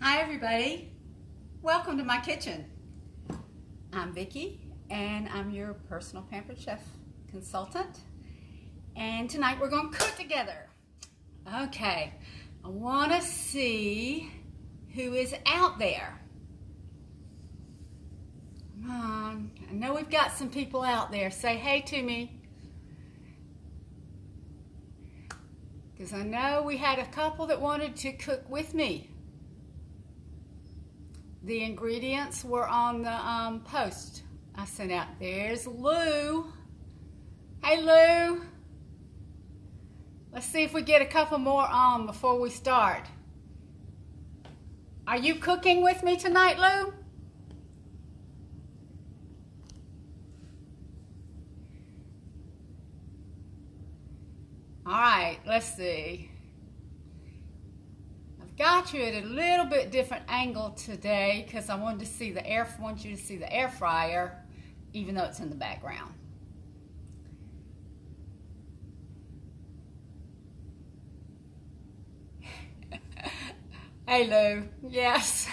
Hi everybody, welcome to my kitchen. I'm Vicki and I'm your personal Pampered Chef consultant, and tonight we're going to cook together. Okay, I want to see who is out there. Come on, I know we've got some people out there. Say hey to me, because I know we had a couple that wanted to cook with me. The ingredients were on the post I sent out. There's Lou. Hey Lou. Let's see if we get a couple more on before we start. Are you cooking with me tonight, Lou? All right, let's see. Got you at a little bit different angle today because I wanted to see want you to see the air fryer, even though it's in the background. Hey Lou, yes.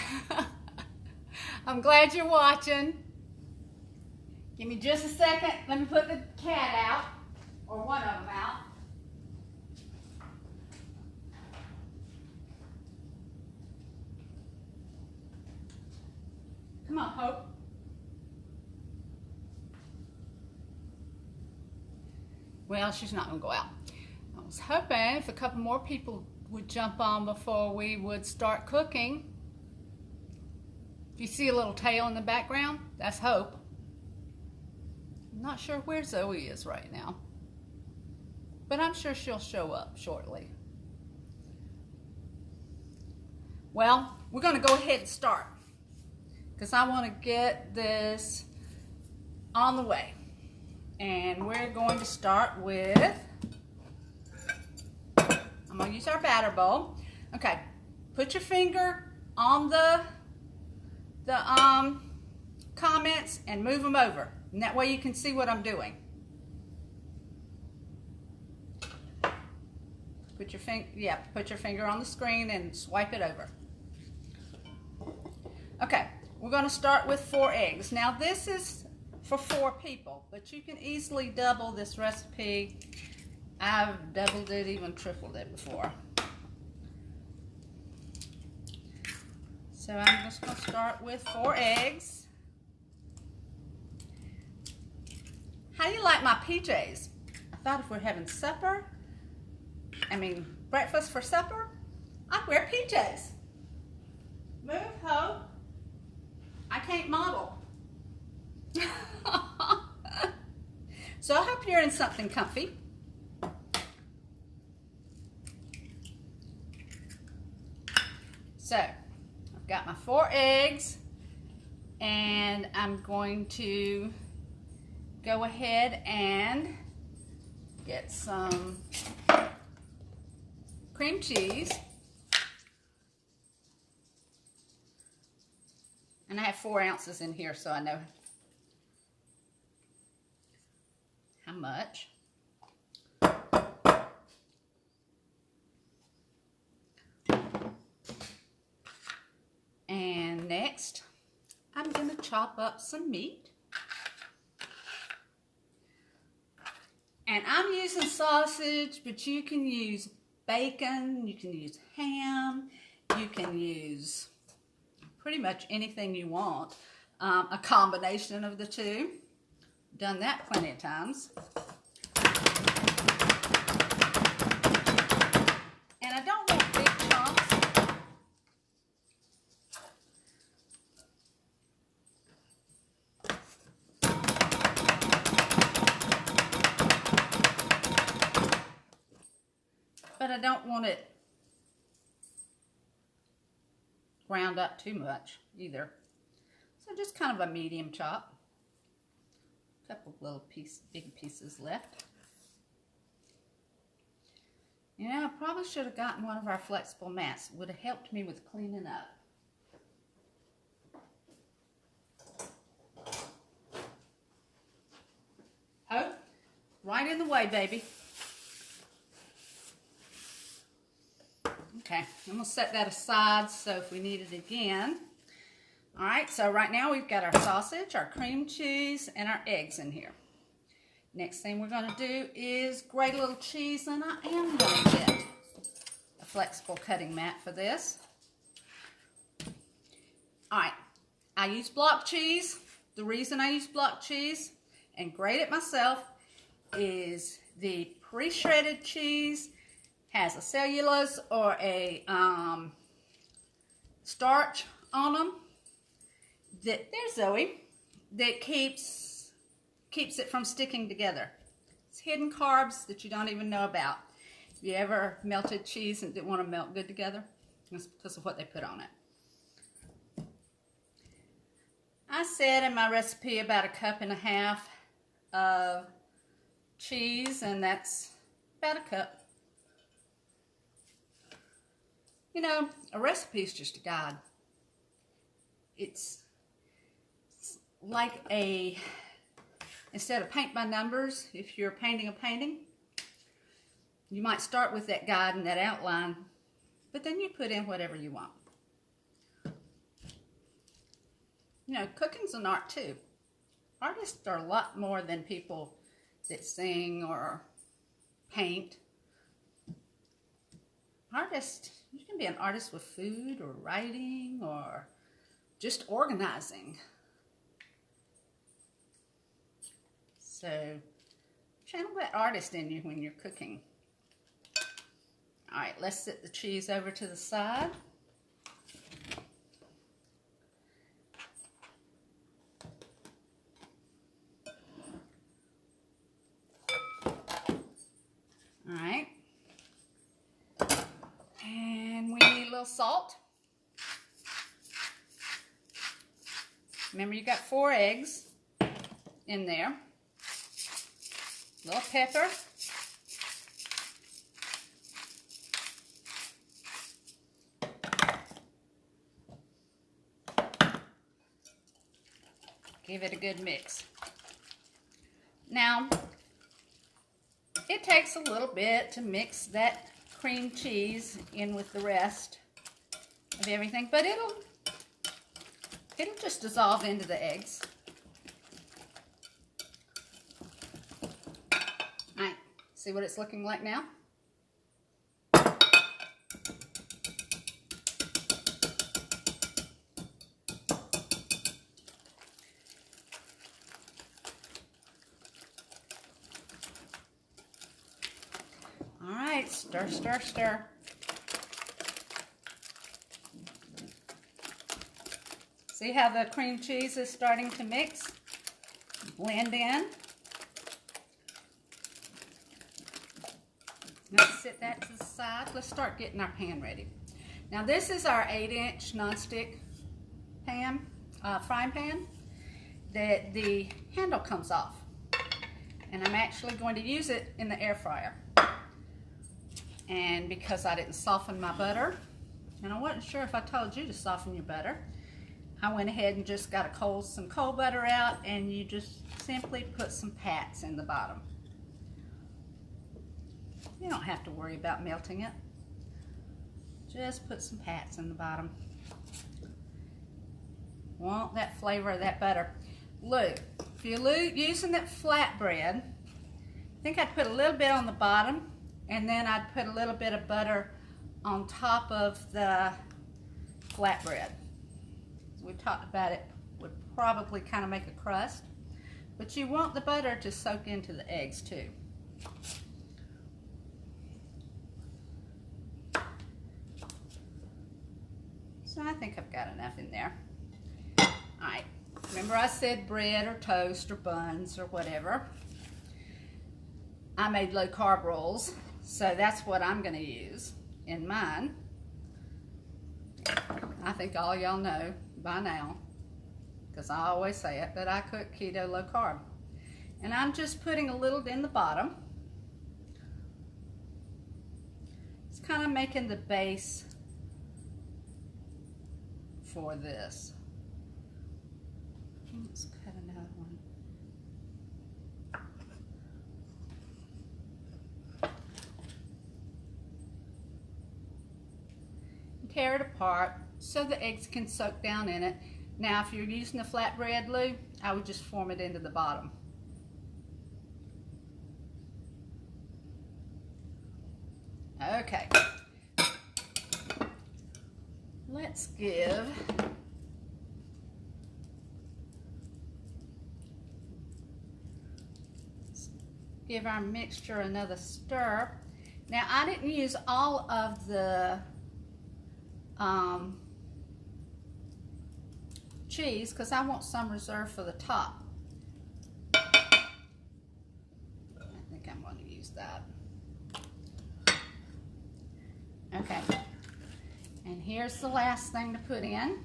I'm glad you're watching. Give me just a second. Let me put the cat out, or one of them out. Come on, Hope. Well, she's not going to go out. I was hoping if a couple more people would jump on before we would start cooking. If you see a little tail in the background, that's Hope. I'm not sure where Zoe is right now, but I'm sure she'll show up shortly. Well, we're going to go ahead and start, because I want to get this on the way. And we're going to start with, I'm going to use our batter bowl. Okay, put your finger on the comments and move them over. And that way you can see what I'm doing. Put your finger on the screen and swipe it over. Okay. We're going to start with 4 eggs. Now this is for 4 people, but you can easily double this recipe. I've doubled it, even tripled it before. So I'm just going to start with 4 eggs. How do you like my PJs? I thought if we're having breakfast for supper, I'd wear PJs. Move, Hope. I can't model. So I hope you're in something comfy. So I've got my 4 eggs, and I'm going to go ahead and get some cream cheese. And I have 4 ounces in here, so I know how much. And next, I'm going to chop up some meat. And I'm using sausage, but you can use bacon, you can use ham, you can use pretty much anything you want. A combination of the two. Done that plenty of times. And I don't want big chunks. But I don't want it ground up too much either. So just kind of a medium chop. A couple little big pieces left. You know, I probably should have gotten one of our flexible mats. It would have helped me with cleaning up. Oh, right in the way, baby. Okay, I'm gonna set that aside so if we need it again. All right, so right now we've got our sausage, our cream cheese, and our eggs in here. Next thing we're gonna do is grate a little cheese, and I am gonna get a flexible cutting mat for this. All right, I use block cheese. The reason I use block cheese and grate it myself is the pre-shredded cheese has a cellulose or a starch on them that there's Zoe that keeps it from sticking together. It's hidden carbs that you don't even know about. If you ever melted cheese and didn't want to melt good together, that's because of what they put on it. I said in my recipe about 1.5 cups of cheese, and that's about 1 cup. You know, a recipe is just a guide. It's like instead of paint by numbers, if you're painting a painting, you might start with that guide and that outline, but then you put in whatever you want. You know, cooking's an art too. Artists are a lot more than people that sing or paint. Artist, you can be an artist with food or writing or just organizing. So, channel that artist in you when you're cooking. All right, let's set the cheese over to the side. All right, and we need a little salt. Remember, you got 4 eggs in there. A little pepper. Give it a good mix. Now, it takes a little bit to mix that cream cheese in with the rest of everything, but it'll just dissolve into the eggs. All right, see what it's looking like now? All right, stir, stir, stir. See how the cream cheese is starting to mix, blend in. Let's set that to the side. Let's start getting our pan ready. Now this is our 8-inch nonstick pan, frying pan that the handle comes off. And I'm actually going to use it in the air fryer. And because I didn't soften my butter, and I wasn't sure if I told you to soften your butter, I went ahead and just got some cold butter out, and you just simply put some pats in the bottom. You don't have to worry about melting it. Just put some pats in the bottom. Want that flavor of that butter. Look, if you're using that flatbread, I think I'd put a little bit on the bottom, and then I'd put a little bit of butter on top of the flatbread. We talked about it would probably kind of make a crust, but you want the butter to soak into the eggs too. So I think I've got enough in there. All right, remember I said bread or toast or buns or whatever. I made low carb rolls, so that's what I'm going to use in mine. I think all y'all know by now, because I always say it, that I cook keto low carb. And I'm just putting a little in the bottom. It's kind of making the base for this. Let's cut another one. tear it apart so the eggs can soak down in it. Now, if you're using a flatbread loo, I would just form it into the bottom. Okay. Let's give our mixture another stir. Now, I didn't use all of the cheese because I want some reserved for the top. I think I'm going to use that. Okay. And here's the last thing to put in.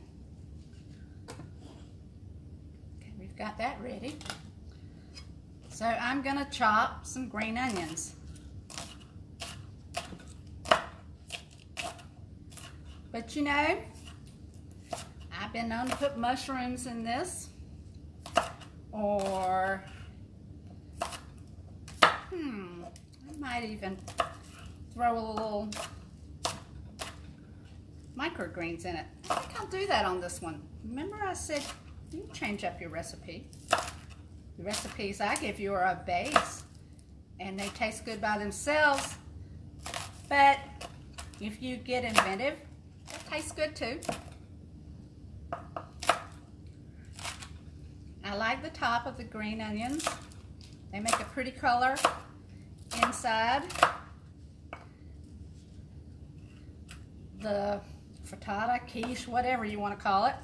Okay, we've got that ready. So I'm going to chop some green onions. But you know, I've been known to put mushrooms in this, or I might even throw a little microgreens in it. I think I'll do that on this one. Remember I said you can change up your recipe. The recipes I give you are a base and they taste good by themselves, but if you get inventive, that tastes good too. I like the top of the green onions. They make a pretty color inside. The frittata, quiche, whatever you want to call it.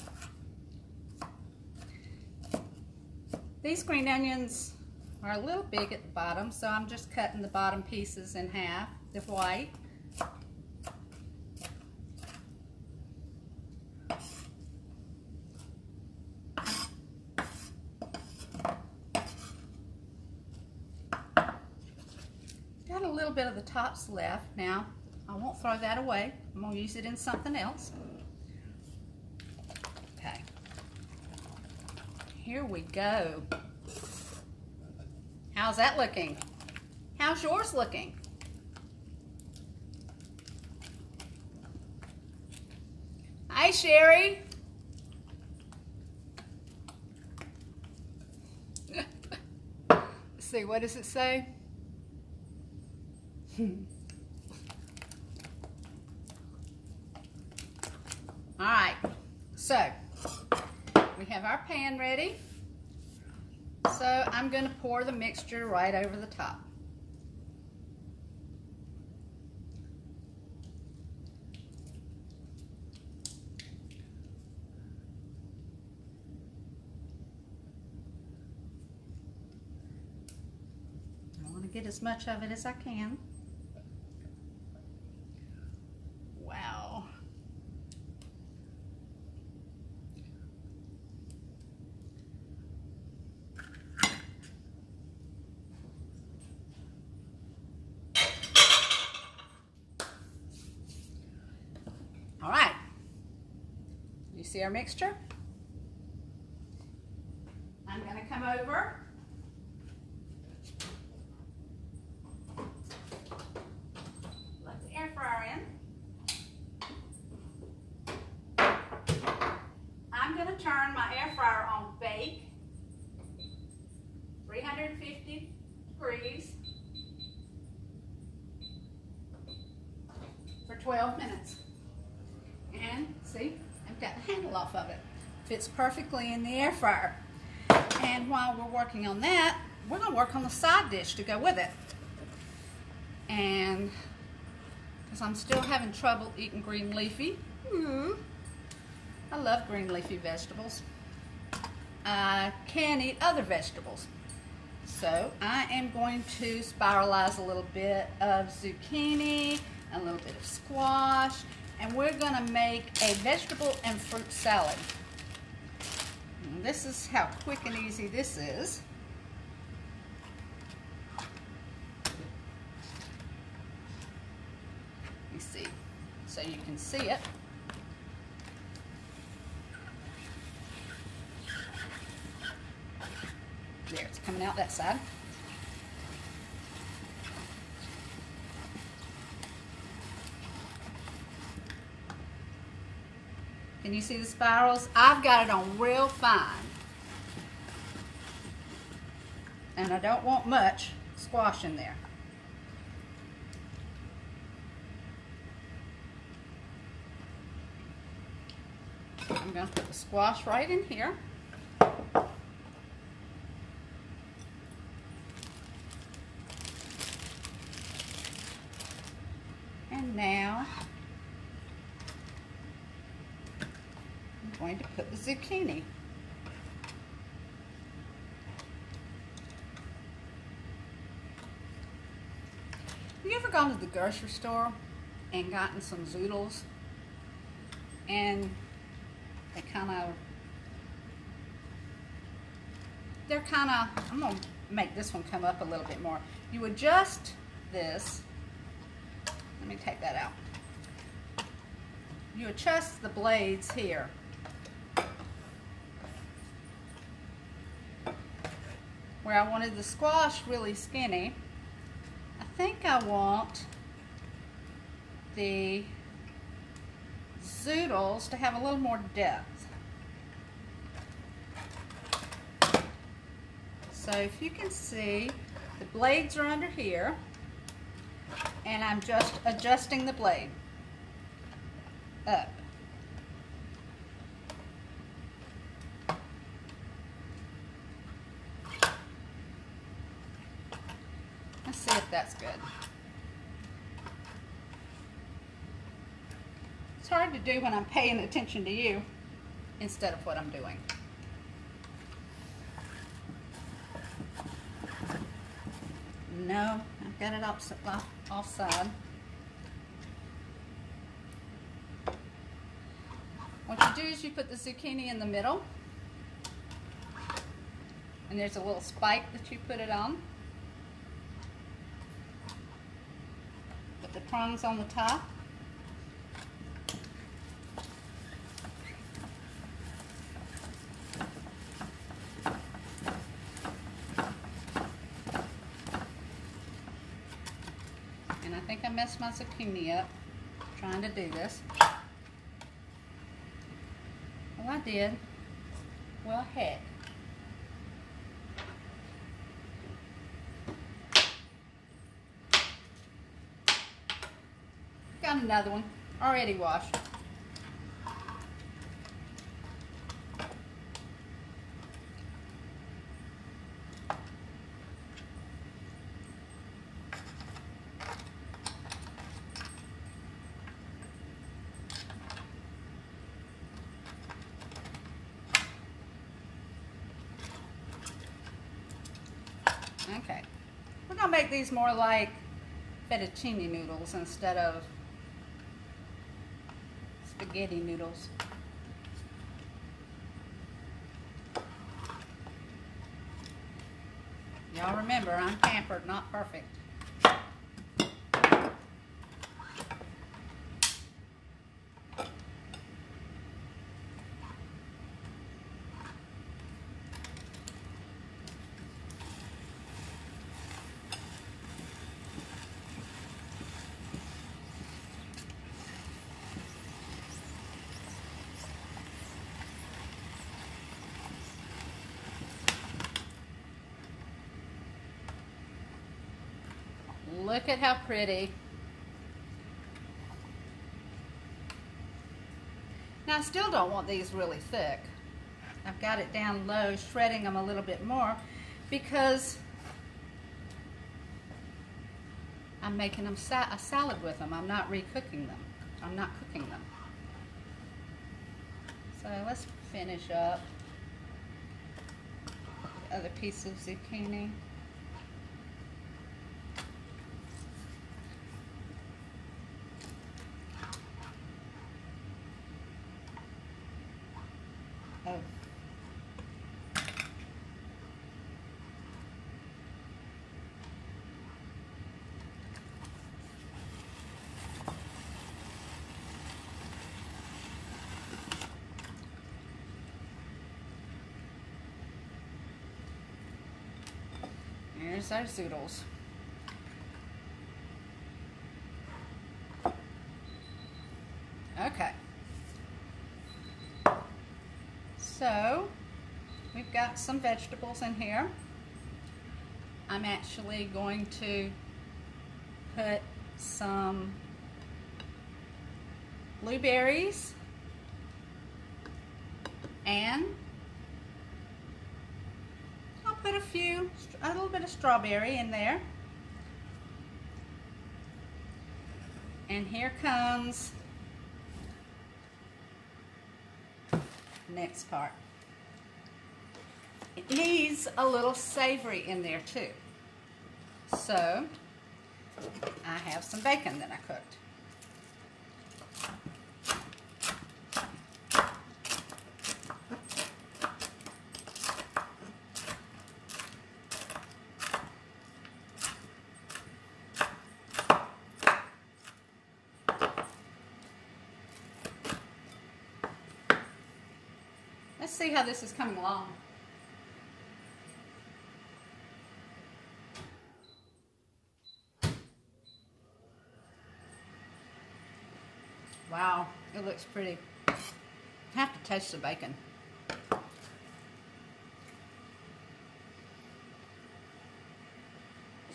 These green onions are a little big at the bottom, so I'm just cutting the bottom pieces in half, the white. Got a little bit of the tops left. Now, I won't throw that away. I'm going to use it in something else. Okay. Here we go. How's that looking? How's yours looking? Hi, Sherry. Let's see, what does it say? All right, so we have our pan ready. So I'm going to pour the mixture right over the top. I want to get as much of it as I can. Wow. All right, you see our mixture? I'm going to come over. Let the air fryer in. I'm going to turn my air fryer on bake, 350 degrees for 12 minutes. And see, I've got the handle off of it. Fits perfectly in the air fryer. And while we're working on that, we're going to work on the side dish to go with it. And because I'm still having trouble eating green leafy. I love green leafy vegetables. I can eat other vegetables. So I am going to spiralize a little bit of zucchini, a little bit of squash, and we're going to make a vegetable and fruit salad. And this is how quick and easy this is. You see, so you can see it. There, it's coming out that side. Can you see the spirals? I've got it on real fine. And I don't want much squash in there. I'm going to put the squash right in here. And now I'm going to put the zucchini. Have you ever gone to the grocery store and gotten some zoodles and they're kind of, I'm going to make this one come up a little bit more. You adjust this, let me take that out. You adjust the blades here. Where I wanted the squash really skinny, I think I want the zoodles to have a little more depth. So if you can see, the blades are under here, and I'm just adjusting the blade up. Let's see if that's good. It's hard to do when I'm paying attention to you instead of what I'm doing. No, I've got it offside. What you do is you put the zucchini in the middle, and there's a little spike that you put it on. Put the prongs on the top. And I think I messed my zucchini up trying to do this. Well, I did. Well, heck. Got another one, already washed. Okay, we're gonna make these more like fettuccine noodles instead of spaghetti noodles. Y'all remember, I'm pampered, not perfect. Look at how pretty. Now I still don't want these really thick. I've got it down low, shredding them a little bit more because I'm making them a salad with them. I'm not recooking them. I'm not cooking them. So let's finish up the other piece of zucchini. Oh. Here's our zoodles. Okay. So we've got some vegetables in here. I'm actually going to put some blueberries and I'll put a little bit of strawberry in there. And here comes the next part. It needs a little savory in there too. So I have some bacon that I cooked. Let's see how this is coming along. Wow, it looks pretty. I have to taste the bacon.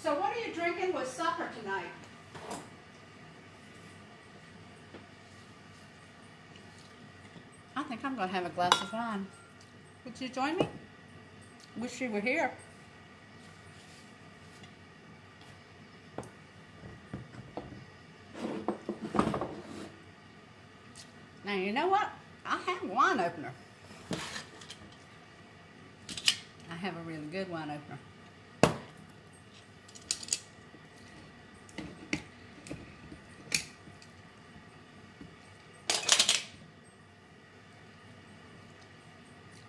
So what are you drinking with supper tonight? I think I'm going to have a glass of wine. Would you join me? Wish you were here. Now you know what? I have a wine opener. I have a really good wine opener.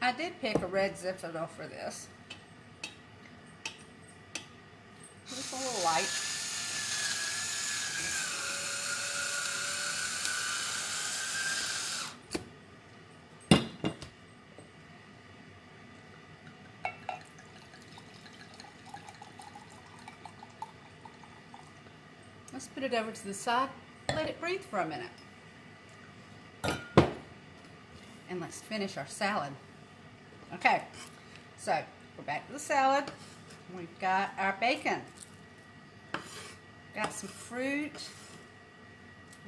I did pick a red Zinfandel for this. Just a little light. Let's put it over to the side, let it breathe for a minute. And let's finish our salad. Okay, so we're back to the salad. We've got our bacon. Got some fruit.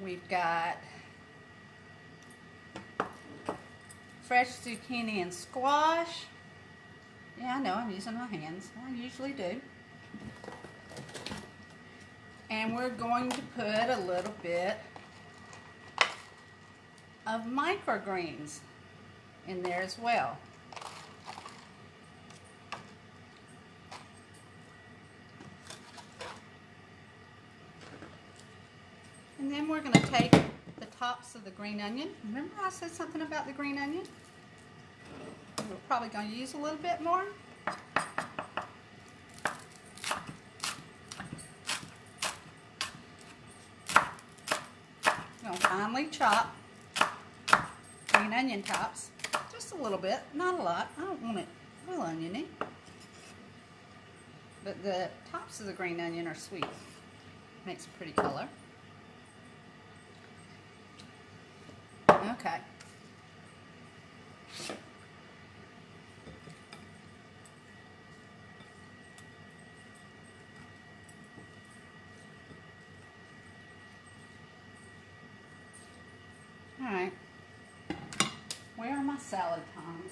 We've got fresh zucchini and squash. Yeah, I know, I'm using my hands. I usually do. And we're going to put a little bit of microgreens in there as well. And then we're going to take the tops of the green onion. Remember I said something about the green onion? We're probably going to use a little bit more. We'll finely chop green onion tops. Just a little bit, not a lot. I don't want it real oniony. But the tops of the green onion are sweet. Makes a pretty color. Okay. All right. Where are my salad tongs?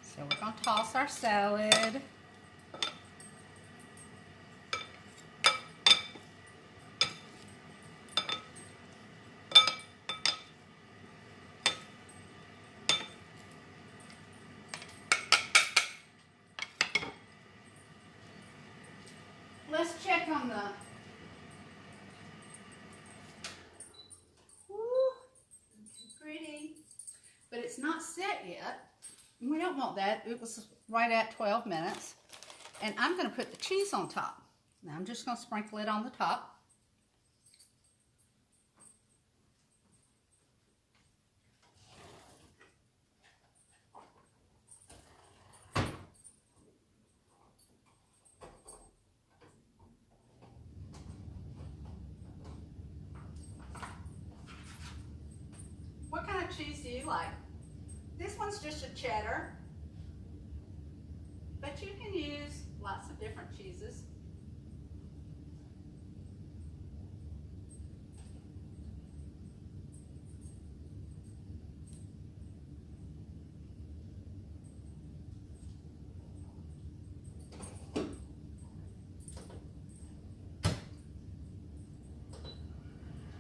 So we're going to toss our salad. Let's check on the, woo, too pretty, but it's not set yet. We don't want that. It was right at 12 minutes. And I'm going to put the cheese on top. Now I'm just going to sprinkle it on the top. you like. This one's just a cheddar, but you can use lots of different cheeses.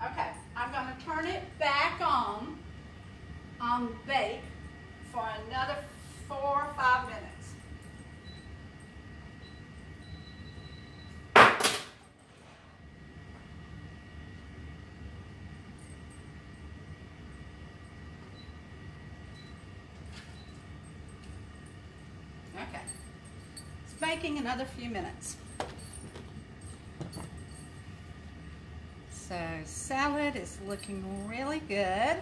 Okay, I'm going to turn it back on bake for another 4 or 5 minutes. Okay, it's baking another few minutes. So salad is looking really good,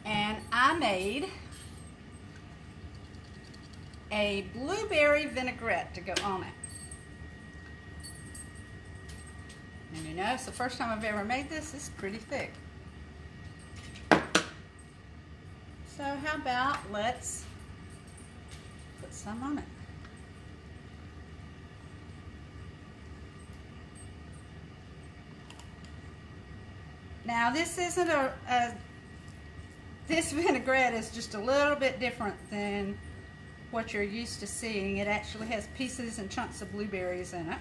and I made a blueberry vinaigrette to go on it. And you know, it's the first time I've ever made this. It's pretty thick. So how about let's put some on it. Now this isn't this vinaigrette is just a little bit different than what you're used to seeing. It actually has pieces and chunks of blueberries in it.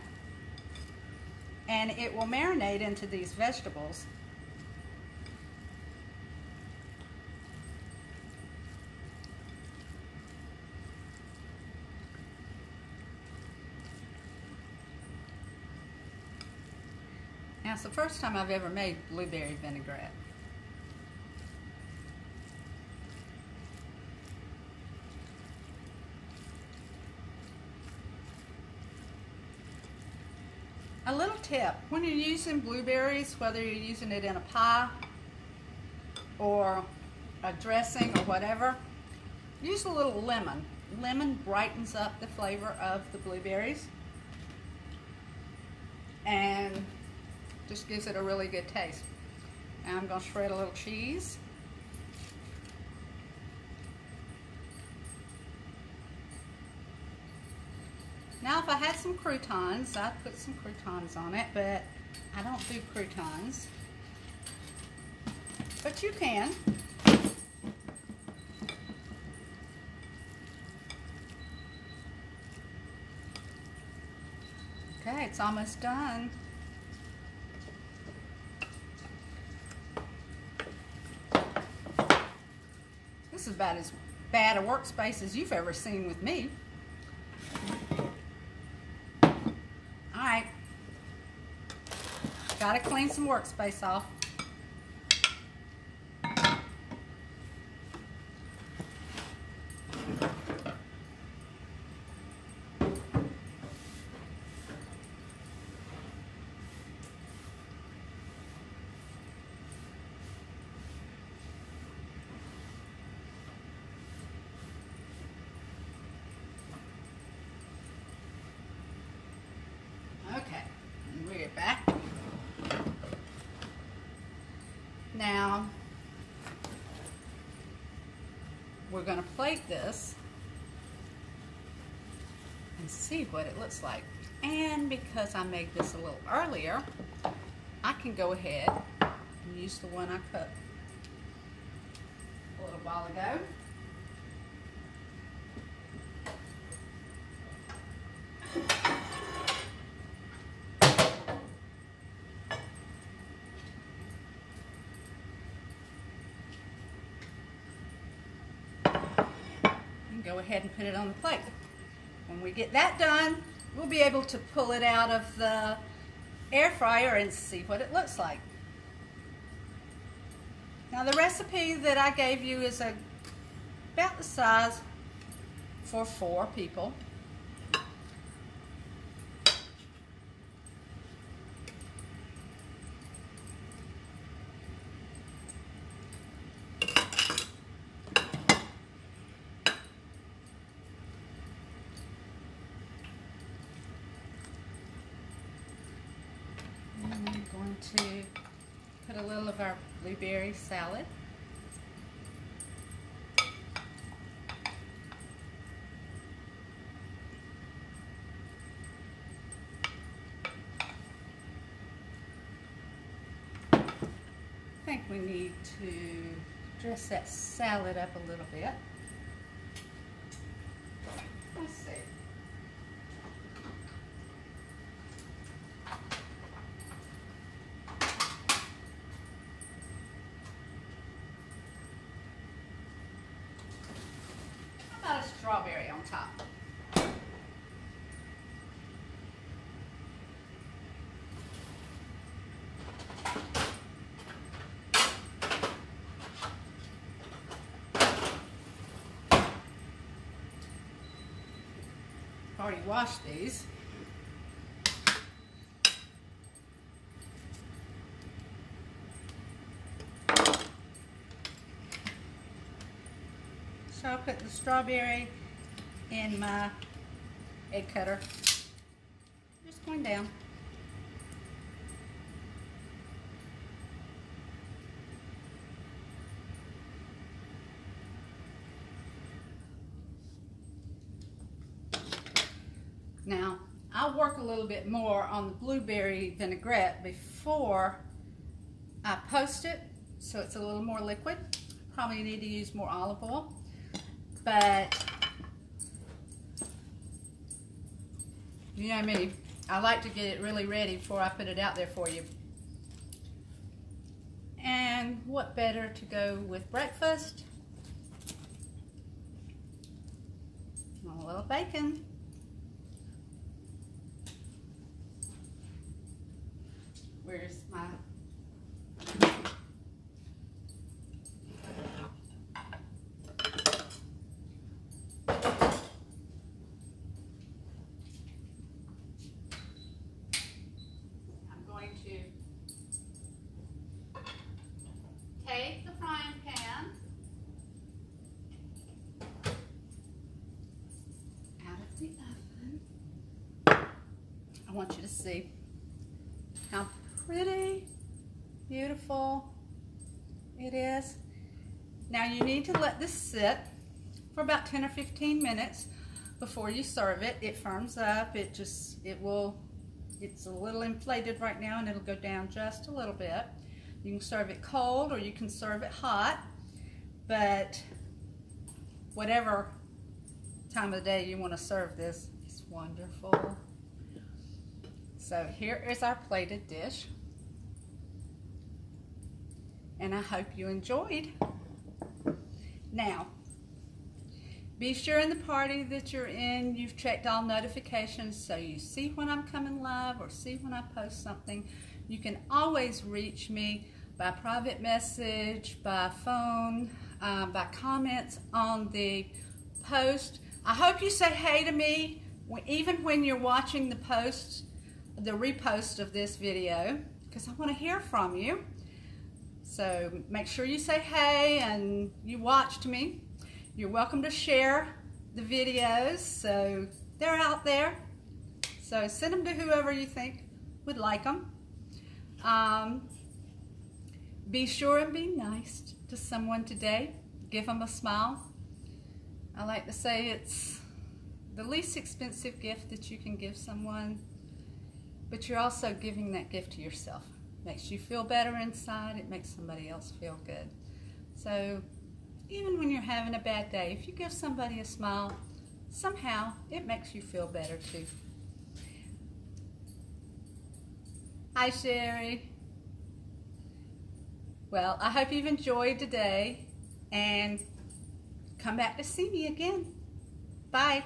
And it will marinate into these vegetables. Now, it's the first time I've ever made blueberry vinaigrette. A little tip, when you're using blueberries, whether you're using it in a pie or a dressing or whatever, use a little lemon. Lemon brightens up the flavor of the blueberries and just gives it a really good taste. Now I'm going to shred a little cheese. Now if I had some croutons, I'd put some croutons on it, but I don't do croutons. But you can. Okay, it's almost done. This is about as bad a workspace as you've ever seen with me. Alright, gotta clean some workspace off. Okay, we're back. Now, we're going to plate this and see what it looks like. And because I made this a little earlier, I can go ahead and use the one I cut a little while ago. Go ahead and put it on the plate. When we get that done, we'll be able to pull it out of the air fryer and see what it looks like. Now the recipe that I gave you is about the size for 4 people. I'm going to put a little of our blueberry salad. I think we need to dress that salad up a little bit. Let's see. How about a strawberry on top? Already washed these. So I'll put the strawberry in my egg cutter. Just going down. Now, I'll work a little bit more on the blueberry vinaigrette before I post it, so it's a little more liquid. Probably need to use more olive oil, but you know me, I like to get it really ready before I put it out there for you. And what better to go with breakfast? A little bacon. Where's my take the frying pan out of the oven. I want you to see how pretty, beautiful it is. Now you need to let this sit for about 10 or 15 minutes before you serve it. It firms up. It's a little inflated right now, and it'll go down just a little bit. You can serve it cold or you can serve it hot, but whatever time of the day you want to serve this, it's wonderful. So here is our plated dish, and I hope you enjoyed. Now, be sure in the party that you're in, you've checked all notifications so you see when I'm coming live or see when I post something. You can always reach me by private message, by phone, by comments on the post. I hope you say hey to me even when you're watching the post, the repost of this video, because I want to hear from you. So make sure you say hey and you watched me. You're welcome to share the videos, so they're out there. So send them to whoever you think would like them. Be sure and be nice to someone today. Give them a smile. I like to say it's the least expensive gift that you can give someone, but you're also giving that gift to yourself. Makes you feel better inside. It makes somebody else feel good. So even when you're having a bad day, if you give somebody a smile, somehow it makes you feel better too. Hi, Sherry. Well, I hope you've enjoyed today, and come back to see me again. Bye.